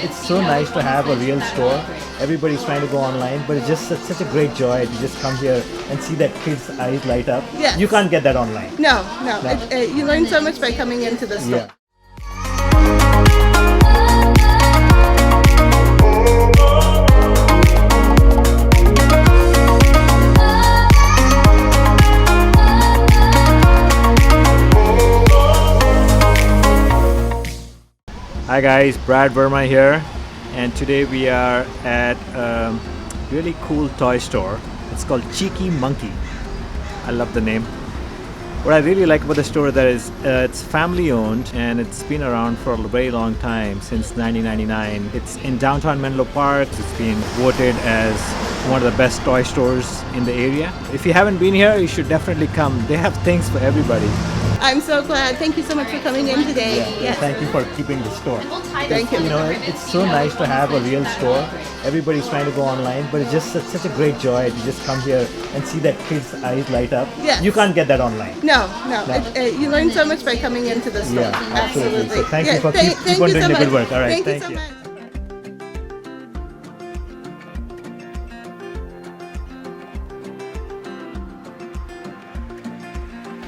It's so nice to have a real store. Everybody's trying to go online, but it's just such a great joy to just come here and see that kid's eyes light up. Yes. You can't get that online. No. You learn so much by coming into the store. Yeah. Hi guys, Brad Verma here, and today we are at a really cool toy store. It's called Cheeky Monkey. I love the name. What I really like about the store that is it's family owned and it's been around for a very long time, since 1999. It's in downtown Menlo Park. It's been voted as one of the best toy stores in the area. If you haven't been here, you should definitely come. They have things for everybody. I'm so glad. Thank you so much for coming in today. Yeah, thank you for keeping the store. Thank you. You know, it's so nice to have a real store. Everybody's trying to go online, but it's just such a great joy to just come here and see that kid's eyes light up. Yes. You can't get that online. No. You learn so much by coming into the store. Yeah, absolutely. So thank you for Thank keep on you doing so the good much. work. All right, Thank you so you. much.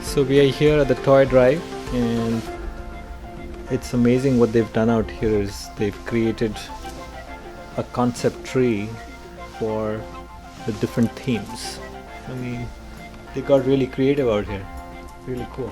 So we are here at the Toy Drive, and it's amazing what they've done out here. Is they've created a concept tree for the different themes. I mean, they got really creative out here. Really cool.